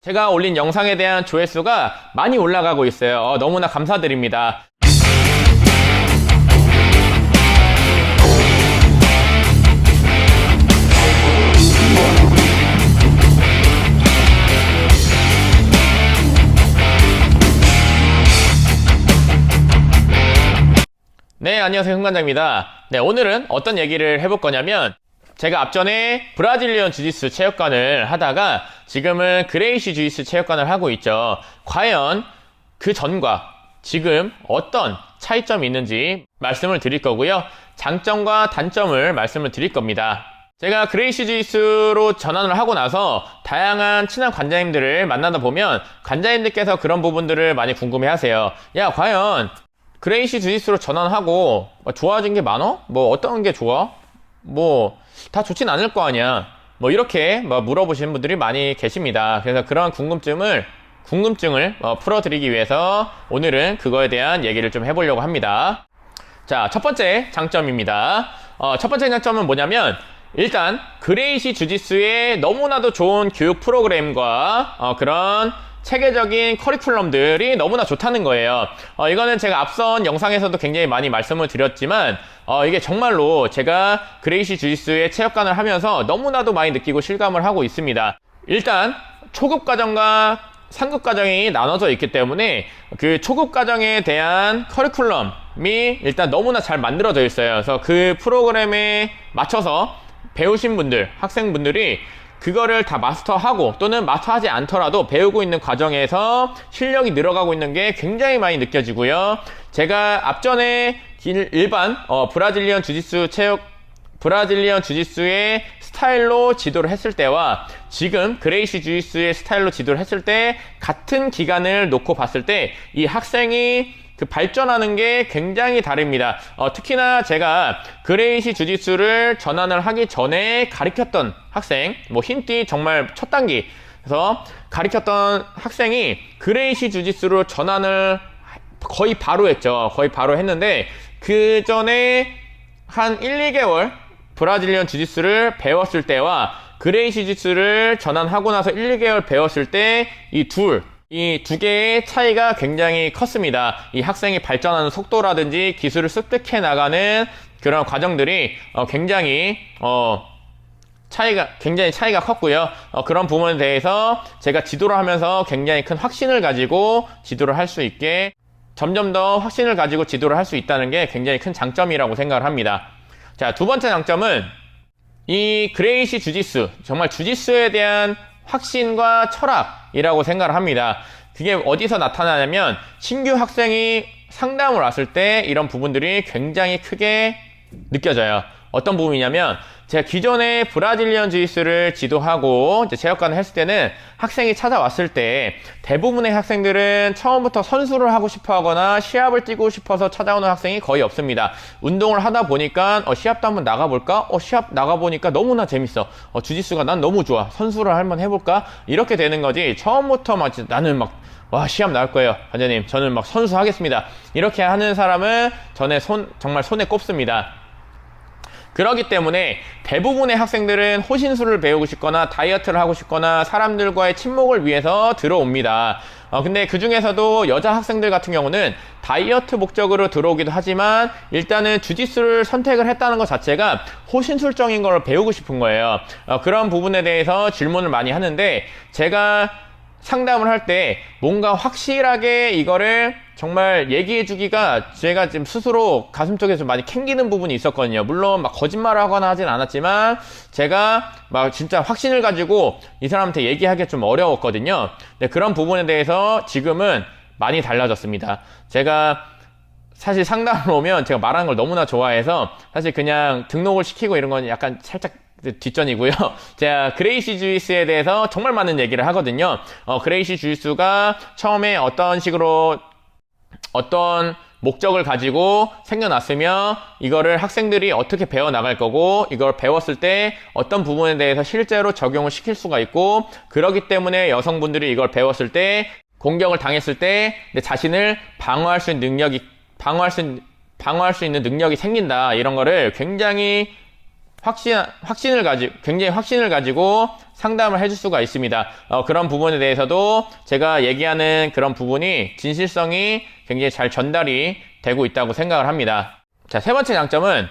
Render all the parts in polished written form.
제가 올린 영상에 대한 조회수가 많이 올라가고 있어요. 너무나 감사드립니다. 네, 안녕하세요. 흥관장입니다. 네, 오늘은 어떤 얘기를 해볼 거냐면, 제가 앞전에 브라질리언 주짓수 체육관을 하다가 지금은 그레이시 주짓수 체육관을 하고 있죠. 과연 그 전과 지금 어떤 차이점이 있는지 말씀을 드릴 거고요. 장점과 단점을 말씀을 드릴 겁니다. 제가 그레이시 주짓수로 전환을 하고 나서 다양한 친한 관장님들을 만나다 보면 관장님들께서 그런 부분들을 많이 궁금해 하세요. 야, 과연 그레이시 주짓수로 전환하고 좋아진 게 많어? 뭐 어떤 게 좋아? 뭐 다 좋진 않을 거 아니야. 뭐 이렇게 물어보시는 분들이 많이 계십니다. 그래서 그런 궁금증을 풀어드리기 위해서 오늘은 그거에 대한 얘기를 좀 해보려고 합니다. 자, 첫 번째 장점입니다. 첫 번째 장점은 뭐냐면, 일단 그레이시 주짓수의 너무나도 좋은 교육 프로그램과 그런 체계적인 커리큘럼들이 너무나 좋다는 거예요. 이거는 제가 앞선 영상에서도 굉장히 많이 말씀을 드렸지만 이게 정말로 제가 그레이시 주짓수의 체육관을 하면서 너무나도 많이 느끼고 실감을 하고 있습니다. 일단 초급 과정과 상급 과정이 나눠져 있기 때문에 그 초급 과정에 대한 커리큘럼이 일단 너무나 잘 만들어져 있어요. 그래서 그 프로그램에 맞춰서 배우신 분들, 학생분들이 그거를 다 마스터하고 또는 마스터하지 않더라도 배우고 있는 과정에서 실력이 늘어가고 있는 게 굉장히 많이 느껴지고요. 제가 앞전에 일반 브라질리언 주짓수의 스타일로 지도를 했을 때와 지금 그레이시 주짓수의 스타일로 지도를 했을 때 같은 기간을 놓고 봤을 때 이 학생이 그 발전하는 게 굉장히 다릅니다. 특히나 제가 그레이시 주짓수를 전환을 하기 전에 가르쳤던 학생, 흰띠 정말 첫 단계, 그래서 가르쳤던 학생이 그레이시 주짓수로 전환을 거의 바로 했죠. 거의 바로 했는데, 그 전에 한 1, 2개월 브라질리언 주짓수를 배웠을 때와 그레이시 주짓수를 전환하고 나서 1, 2개월 배웠을 때 이 두 개의 차이가 굉장히 컸습니다. 이 학생이 발전하는 속도라든지 기술을 습득해 나가는 그런 과정들이 굉장히 차이가 컸고요. 그런 부분에 대해서 제가 지도를 하면서 굉장히 큰 확신을 가지고 지도를 할 수 있게, 점점 더 확신을 가지고 지도를 할 수 있다는 게 굉장히 큰 장점이라고 생각을 합니다. 자, 두 번째 장점은 이 그레이시 주짓수, 정말 주짓수에 대한 확신과 철학이라고 생각을 합니다. 그게 어디서 나타나냐면, 신규 학생이 상담을 왔을 때 이런 부분들이 굉장히 크게 느껴져요. 어떤 부분이냐면, 제가 기존에 브라질리언 주짓수를 지도하고 이제 체육관을 했을 때는 학생이 찾아왔을 때 대부분의 학생들은 처음부터 선수를 하고 싶어 하거나 시합을 뛰고 싶어서 찾아오는 학생이 거의 없습니다. 운동을 하다 보니까 시합도 한번 나가볼까? 시합 나가보니까 너무나 재밌어. 주짓수가 난 너무 좋아. 선수를 한번 해볼까? 이렇게 되는 거지. 처음부터 나는 시합 나올 거예요. 관장님, 저는 선수 하겠습니다. 이렇게 하는 사람은 정말 손에 꼽습니다. 그렇기 때문에 대부분의 학생들은 호신술을 배우고 싶거나 다이어트를 하고 싶거나 사람들과의 친목을 위해서 들어옵니다. 근데 그 중에서도 여자 학생들 같은 경우는 다이어트 목적으로 들어오기도 하지만 일단은 주짓수를 선택을 했다는 것 자체가 호신술적인 걸 배우고 싶은 거예요. 그런 부분에 대해서 질문을 많이 하는데, 제가 상담을 할 때 뭔가 확실하게 이거를 정말 얘기해 주기가 제가 지금 스스로 가슴 쪽에서 많이 캥기는 부분이 있었거든요. 물론 거짓말을 하거나 하진 않았지만 제가 진짜 확신을 가지고 이 사람한테 얘기하기가 좀 어려웠거든요. 근데 그런 부분에 대해서 지금은 많이 달라졌습니다. 제가 사실 상담을 오면 제가 말하는 걸 너무나 좋아해서 사실 그냥 등록을 시키고 이런 건 약간 살짝 뒷전이고요. 제가 그레이시 주짓수에 대해서 정말 많은 얘기를 하거든요. 그레이시 주짓수가 처음에 어떤 목적을 가지고 생겨났으며 이거를 학생들이 어떻게 배워나갈 거고, 이걸 배웠을 때 어떤 부분에 대해서 실제로 적용을 시킬 수가 있고, 그렇기 때문에 여성분들이 이걸 배웠을 때 공격을 당했을 때 내 자신을 방어할 수 있는 능력이 생긴다. 이런 거를 굉장히 굉장히 확신을 가지고 상담을 해줄 수가 있습니다. 그런 부분에 대해서도 제가 얘기하는 그런 부분이 진실성이 굉장히 잘 전달이 되고 있다고 생각을 합니다. 자, 세 번째 장점은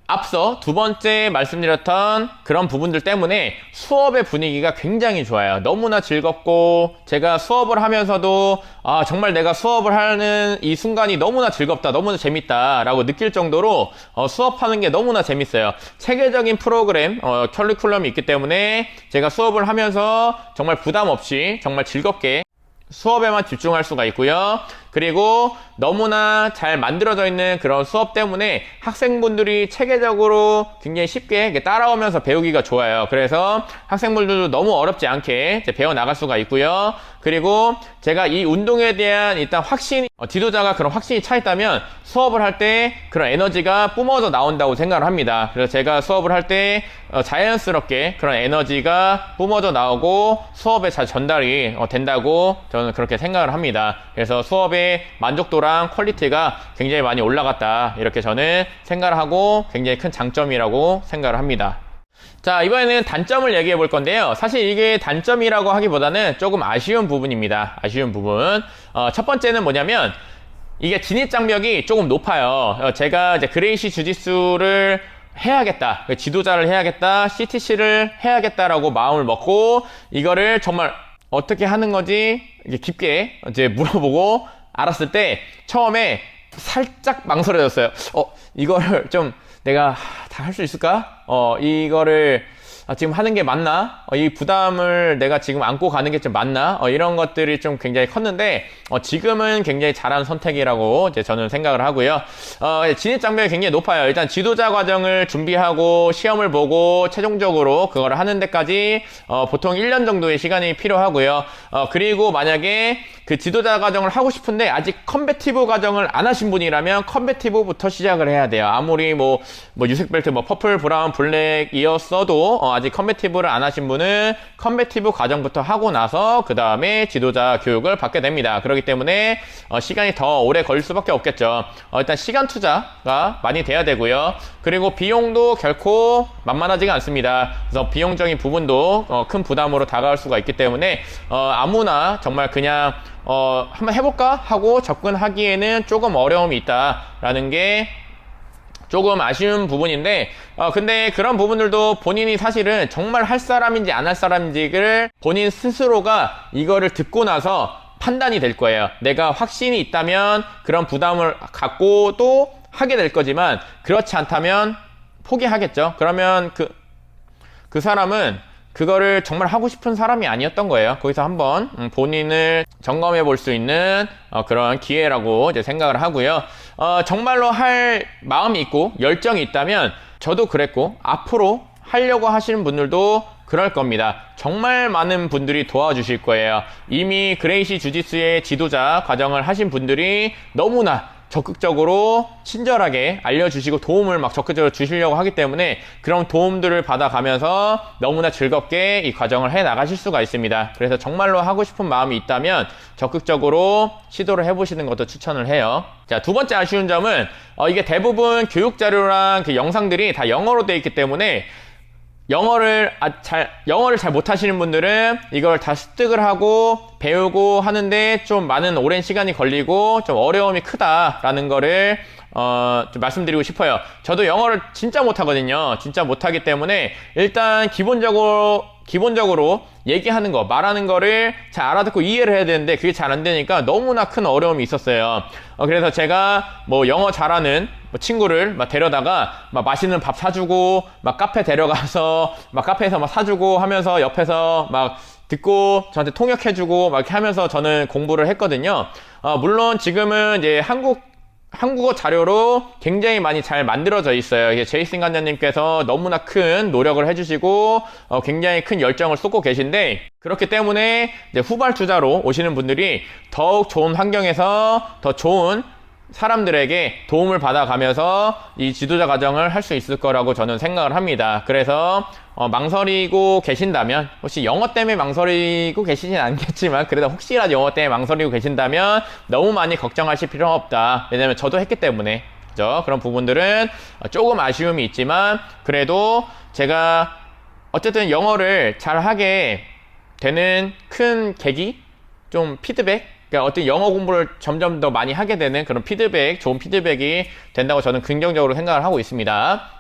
앞서 두 번째 말씀드렸던 그런 부분들 때문에 수업의 분위기가 굉장히 좋아요. 너무나 즐겁고, 제가 수업을 하면서도 정말 내가 수업을 하는 이 순간이 너무나 즐겁다, 너무나 재밌다 라고 느낄 정도로 수업하는 게 너무나 재밌어요. 체계적인 프로그램, 커리큘럼이 있기 때문에 제가 수업을 하면서 정말 부담 없이 정말 즐겁게 수업에만 집중할 수가 있고요. 그리고 너무나 잘 만들어져 있는 그런 수업 때문에 학생분들이 체계적으로 굉장히 쉽게 따라오면서 배우기가 좋아요. 그래서 학생분들도 너무 어렵지 않게 배워 나갈 수가 있고요. 그리고 제가 이 운동에 대한 일단 확신이, 지도자가 그런 확신이 차 있다면 수업을 할 때 그런 에너지가 뿜어져 나온다고 생각을 합니다. 그래서 제가 수업을 할 때 자연스럽게 그런 에너지가 뿜어져 나오고 수업에 잘 전달이 된다고 저는 그렇게 생각을 합니다. 그래서 수업의 만족도랑 퀄리티가 굉장히 많이 올라갔다, 이렇게 저는 생각을 하고 굉장히 큰 장점이라고 생각을 합니다. 자, 이번에는 단점을 얘기해 볼 건데요. 사실 이게 단점이라고 하기보다는 조금 아쉬운 부분입니다. 아쉬운 부분. 첫 번째는 뭐냐면 이게 진입장벽이 조금 높아요. 제가 이제 그레이시 주짓수를 해야겠다, 지도자를 해야겠다, CTC를 해야겠다라고 마음을 먹고 이거를 정말 어떻게 하는 건지 깊게 이제 물어보고 알았을 때 처음에 살짝 망설여졌어요. 이거를 좀 내가 다 할 수 있을까? 이거를 지금 하는 게 맞나? 이 부담을 내가 지금 안고 가는 게 좀 맞나? 이런 것들이 좀 굉장히 컸는데, 지금은 굉장히 잘한 선택이라고 이제 저는 생각을 하고요. 진입장벽이 굉장히 높아요. 일단 지도자 과정을 준비하고 시험을 보고 최종적으로 그걸 하는 데까지 보통 1년 정도의 시간이 필요하고요. 그리고 만약에 그 지도자 과정을 하고 싶은데 아직 컨베티브 과정을 안 하신 분이라면 컨베티브부터 시작을 해야 돼요. 아무리 뭐 유색벨트, 퍼플, 브라운, 블랙이었어도 아직 컨베티브를 안 하신 분은 컨베티브 과정부터 하고 나서 그 다음에 지도자 교육을 받게 됩니다. 그렇기 때문에 시간이 더 오래 걸릴 수밖에 없겠죠. 일단 시간 투자가 많이 돼야 되고요. 그리고 비용도 결코 만만하지가 않습니다. 그래서 비용적인 부분도 큰 부담으로 다가올 수가 있기 때문에 아무나 정말 그냥 한번 해볼까 하고 접근하기에는 조금 어려움이 있다라는 게 조금 아쉬운 부분인데, 근데 그런 부분들도 본인이 사실은 정말 할 사람인지 안 할 사람인지를 본인 스스로가 이거를 듣고 나서 판단이 될 거예요. 내가 확신이 있다면 그런 부담을 갖고도 하게 될 거지만, 그렇지 않다면 포기하겠죠. 그러면 그 사람은 그거를 정말 하고 싶은 사람이 아니었던 거예요. 거기서 한번 본인을 점검해 볼 수 있는 그런 기회라고 이제 생각을 하고요. 정말로 할 마음이 있고 열정이 있다면, 저도 그랬고 앞으로 하려고 하시는 분들도 그럴 겁니다. 정말 많은 분들이 도와주실 거예요. 이미 그레이시 주짓수의 지도자 과정을 하신 분들이 너무나 적극적으로 친절하게 알려주시고 도움을 막 적극적으로 주시려고 하기 때문에 그런 도움들을 받아가면서 너무나 즐겁게 이 과정을 해 나가실 수가 있습니다. 그래서 정말로 하고 싶은 마음이 있다면 적극적으로 시도를 해보시는 것도 추천을 해요. 자, 두 번째 아쉬운 점은 이게 대부분 교육 자료랑 그 영상들이 다 영어로 되어 있기 때문에 영어를 잘 못하시는 분들은 이걸 다 습득을 하고 배우고 하는데 좀 많은 오랜 시간이 걸리고 좀 어려움이 크다라는 거를 좀 말씀드리고 싶어요. 저도 영어를 진짜 못하거든요. 진짜 못하기 때문에 일단 기본적으로 얘기하는 거, 말하는 거를 잘 알아듣고 이해를 해야 되는데 그게 잘 안 되니까 너무나 큰 어려움이 있었어요. 그래서 제가 영어 잘하는 친구를 데려다가 맛있는 밥 사주고 카페 데려가서 카페에서 사주고 하면서 옆에서 듣고 저한테 통역해주고 이렇게 하면서 저는 공부를 했거든요. 물론 지금은 이제 한국어 자료로 굉장히 많이 잘 만들어져 있어요. 이게 제이슨 관장님께서 너무나 큰 노력을 해주시고 굉장히 큰 열정을 쏟고 계신데, 그렇기 때문에 이제 후발주자로 오시는 분들이 더욱 좋은 환경에서 더 좋은 사람들에게 도움을 받아가면서 이 지도자 과정을 할 수 있을 거라고 저는 생각을 합니다. 그래서 망설이고 계신다면, 혹시 영어 때문에 망설이고 계시진 않겠지만 그래도 혹시라도 영어 때문에 망설이고 계신다면 너무 많이 걱정하실 필요는 없다. 왜냐면 저도 했기 때문에 그죠? 그런 부분들은 조금 아쉬움이 있지만 그래도 제가 어쨌든 영어를 잘하게 되는 큰 계기? 좀 피드백? 그러니까 어떤 영어 공부를 점점 더 많이 하게 되는 그런 피드백, 좋은 피드백이 된다고 저는 긍정적으로 생각을 하고 있습니다.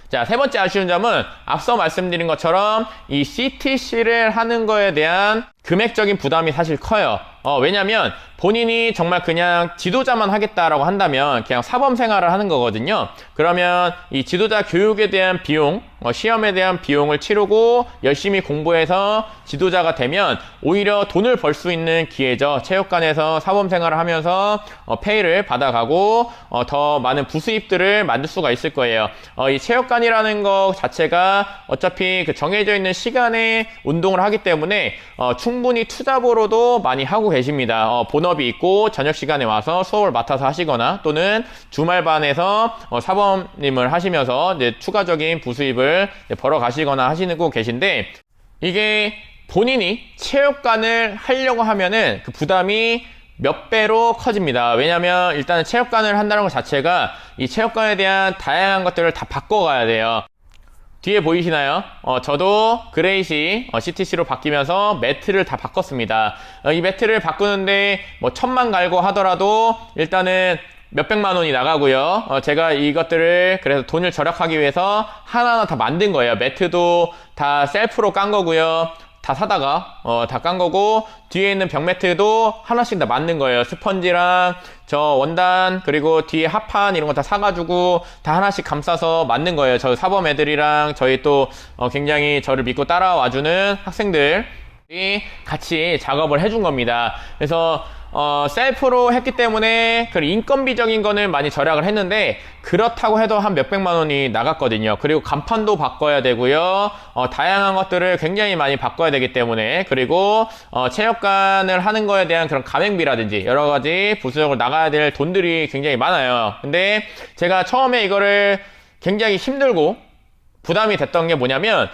자, 세 번째 아쉬운 점은 앞서 말씀드린 것처럼 이 CTC를 하는 거에 대한 금액적인 부담이 사실 커요. 왜냐면 본인이 정말 그냥 지도자만 하겠다라고 한다면 그냥 사범 생활을 하는 거거든요. 그러면 이 지도자 교육에 대한 비용, 시험에 대한 비용을 치르고 열심히 공부해서 지도자가 되면 오히려 돈을 벌 수 있는 기회죠. 체육관에서 사범 생활을 하면서 페이를 받아가고 더 많은 부수입들을 만들 수가 있을 거예요. 이 체육관이라는 것 자체가 어차피 그 정해져 있는 시간에 운동을 하기 때문에 충분히 투잡으로도 많이 하고 계십니다. 본업이 있고 저녁 시간에 와서 수업을 맡아서 하시거나 또는 주말반에서 사범님을 하시면서 이제 추가적인 부수입을 벌어 가시거나 하시고 계신데 이게 본인이 체육관을 하려고 하면은 그 부담이 몇 배로 커집니다. 왜냐면 일단은 체육관을 한다는 것 자체가 이 체육관에 대한 다양한 것들을 다 바꿔가야 돼요. 뒤에 보이시나요? 저도 그레이시 CTC로 바뀌면서 매트를 다 바꿨습니다. 이 매트를 바꾸는데 뭐 1,000만 갈고 하더라도 일단은 몇백만 원이 나가고요. 제가 이것들을 그래서 돈을 절약하기 위해서 하나하나 다 만든 거예요. 매트도 다 셀프로 깐 거고요. 다 사다가 다 깐 거고 뒤에 있는 벽 매트도 하나씩 다 만든 거예요. 스펀지랑 저 원단 그리고 뒤에 합판 이런 거 다 사가지고 다 하나씩 감싸서 만든 거예요. 저 사범 애들이랑 저희 또 굉장히 저를 믿고 따라와주는 학생들이 같이 작업을 해준 겁니다. 그래서 셀프로 했기 때문에 그 인건비적인 거는 많이 절약을 했는데 그렇다고 해도 한 몇백만 원이 나갔거든요. 그리고 간판도 바꿔야 되고요. 다양한 것들을 굉장히 많이 바꿔야 되기 때문에 그리고 체육관을 하는 거에 대한 그런 가맹비라든지 여러 가지 부수적으로 나가야 될 돈들이 굉장히 많아요. 근데 제가 처음에 이거를 굉장히 힘들고 부담이 됐던 게 뭐냐면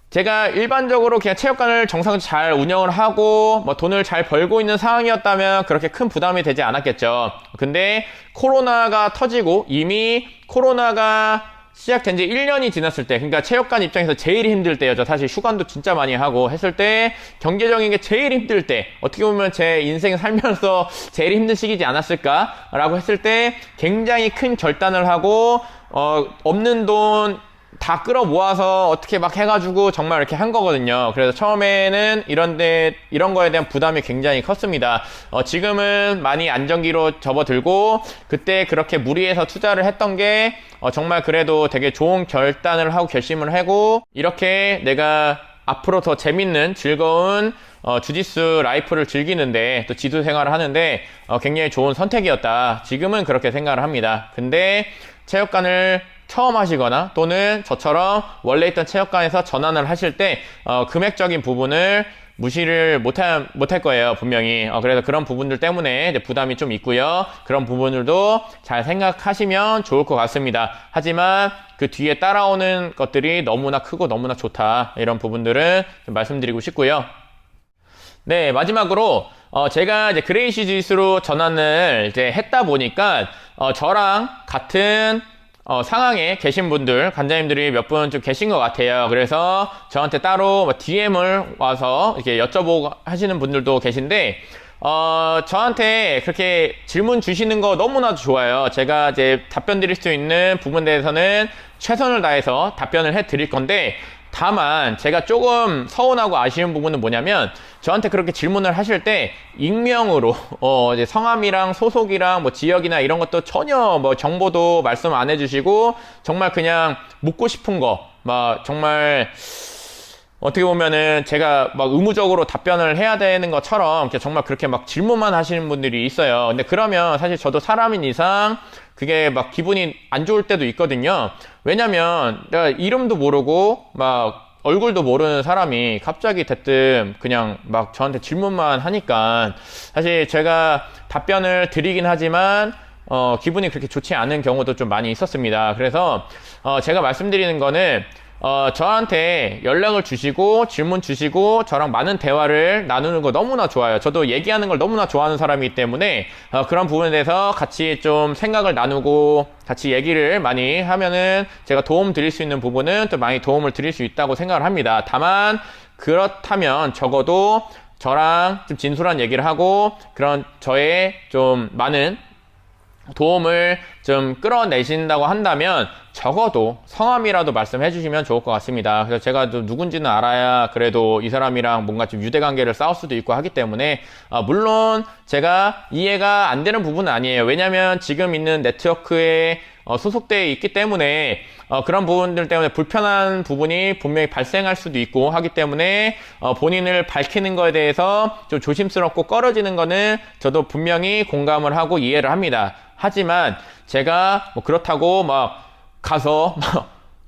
제가 일반적으로 그냥 체육관을 정상적으로 잘 운영을 하고 뭐 돈을 잘 벌고 있는 상황이었다면 그렇게 큰 부담이 되지 않았겠죠. 근데 코로나가 터지고 이미 코로나가 시작된 지 1년이 지났을 때 그러니까 체육관 입장에서 제일 힘들 때였죠. 사실 휴관도 진짜 많이 하고 했을 때 경제적인 게 제일 힘들 때 어떻게 보면 제 인생 살면서 제일 힘든 시기지 않았을까 라고 했을 때 굉장히 큰 결단을 하고 없는 돈 다 끌어 모아서 어떻게 막 해가지고 정말 이렇게 한 거거든요. 그래서 처음에는 이런 거에 대한 부담이 굉장히 컸습니다. 지금은 많이 안정기로 접어들고 그때 그렇게 무리해서 투자를 했던 게 정말 그래도 되게 좋은 결단을 하고 결심을 하고 이렇게 내가 앞으로 더 재밌는 즐거운 주짓수 라이프를 즐기는데 또 지도 생활을 하는데 굉장히 좋은 선택이었다. 지금은 그렇게 생각을 합니다. 근데 체육관을 처음 하시거나 또는 저처럼 원래 있던 체육관에서 전환을 하실 때 금액적인 부분을 무시를 못할 거예요, 분명히. 그래서 그런 부분들 때문에 이제 부담이 좀 있고요. 그런 부분들도 잘 생각하시면 좋을 것 같습니다. 하지만 그 뒤에 따라오는 것들이 너무나 크고 너무나 좋다. 이런 부분들은 좀 말씀드리고 싶고요. 네, 마지막으로 제가 이제 그레이시 주짓수로 전환을 이제 했다 보니까 저랑 같은 상황에 계신 분들, 관장님들이 몇 분 좀 계신 것 같아요. 그래서 저한테 따로 DM을 와서 이렇게 여쭤보고 하시는 분들도 계신데, 저한테 그렇게 질문 주시는 거 너무나도 좋아요. 제가 이제 답변 드릴 수 있는 부분에 대해서는 최선을 다해서 답변을 해 드릴 건데, 다만 제가 조금 서운하고 아쉬운 부분은 뭐냐면 저한테 그렇게 질문을 하실 때 익명으로 이제 성함이랑 소속이랑 뭐 지역이나 이런 것도 전혀 뭐 정보도 말씀 안 해주시고 정말 그냥 묻고 싶은 거 막 정말 어떻게 보면은 제가 막 의무적으로 답변을 해야 되는 것처럼 정말 그렇게 막 질문만 하시는 분들이 있어요. 근데 그러면 사실 저도 사람인 이상 그게 막 기분이 안 좋을 때도 있거든요. 왜냐면 내가 이름도 모르고 막 얼굴도 모르는 사람이 갑자기 대뜸 그냥 막 저한테 질문만 하니까 사실 제가 답변을 드리긴 하지만 기분이 그렇게 좋지 않은 경우도 좀 많이 있었습니다. 그래서 제가 말씀드리는 거는 저한테 연락을 주시고 질문 주시고 저랑 많은 대화를 나누는 거 너무나 좋아요. 저도 얘기하는 걸 너무나 좋아하는 사람이기 때문에 그런 부분에 대해서 같이 좀 생각을 나누고 같이 얘기를 많이 하면은 제가 도움 드릴 수 있는 부분은 또 많이 도움을 드릴 수 있다고 생각을 합니다. 다만 그렇다면 적어도 저랑 좀 진솔한 얘기를 하고 그런 저의 좀 많은 도움을 좀 끌어내신다고 한다면 적어도 성함이라도 말씀해 주시면 좋을 것 같습니다. 그래서 제가 또 누군지는 알아야 그래도 이 사람이랑 뭔가 좀 유대관계를 쌓을 수도 있고 하기 때문에 물론 제가 이해가 안 되는 부분은 아니에요. 왜냐하면 지금 있는 네트워크에 소속되어 있기 때문에 그런 부분들 때문에 불편한 부분이 분명히 발생할 수도 있고 하기 때문에 본인을 밝히는 거에 대해서 좀 조심스럽고 꺼려지는 거는 저도 분명히 공감을 하고 이해를 합니다. 하지만 제가 뭐 그렇다고 막 가서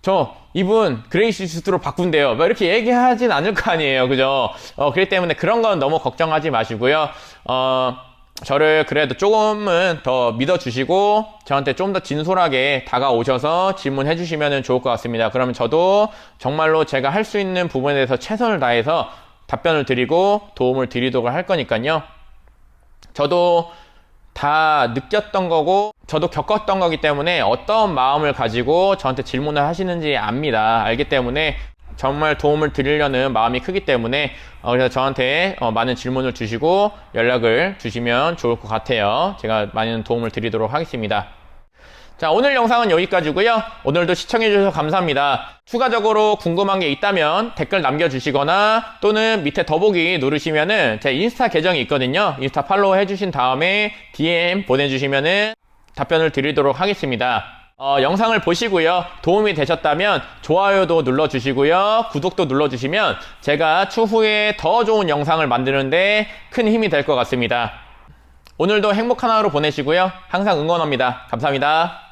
저 이분 그레이시스로 바꾼대요 막 이렇게 얘기하진 않을 거 아니에요, 그죠? 그렇기 때문에 그런 건 너무 걱정하지 마시고요. 저를 그래도 조금은 더 믿어주시고 저한테 좀 더 진솔하게 다가오셔서 질문해 주시면 좋을 것 같습니다. 그러면 저도 정말로 제가 할 수 있는 부분에 대해서 최선을 다해서 답변을 드리고 도움을 드리도록 할 거니까요. 저도 다 느꼈던 거고 저도 겪었던 거기 때문에 어떤 마음을 가지고 저한테 질문을 하시는지 압니다. 알기 때문에 정말 도움을 드리려는 마음이 크기 때문에 그래서 저한테 많은 질문을 주시고 연락을 주시면 좋을 것 같아요. 제가 많은 도움을 드리도록 하겠습니다. 자, 오늘 영상은 여기까지고요. 오늘도 시청해주셔서 감사합니다. 추가적으로 궁금한 게 있다면 댓글 남겨주시거나 또는 밑에 더보기 누르시면은 제 인스타 계정이 있거든요. 인스타 팔로우 해주신 다음에 DM 보내주시면은 답변을 드리도록 하겠습니다. 영상을 보시고요. 도움이 되셨다면 좋아요도 눌러주시고요. 구독도 눌러주시면 제가 추후에 더 좋은 영상을 만드는데 큰 힘이 될 것 같습니다. 오늘도 행복한 하루 보내시고요. 항상 응원합니다. 감사합니다.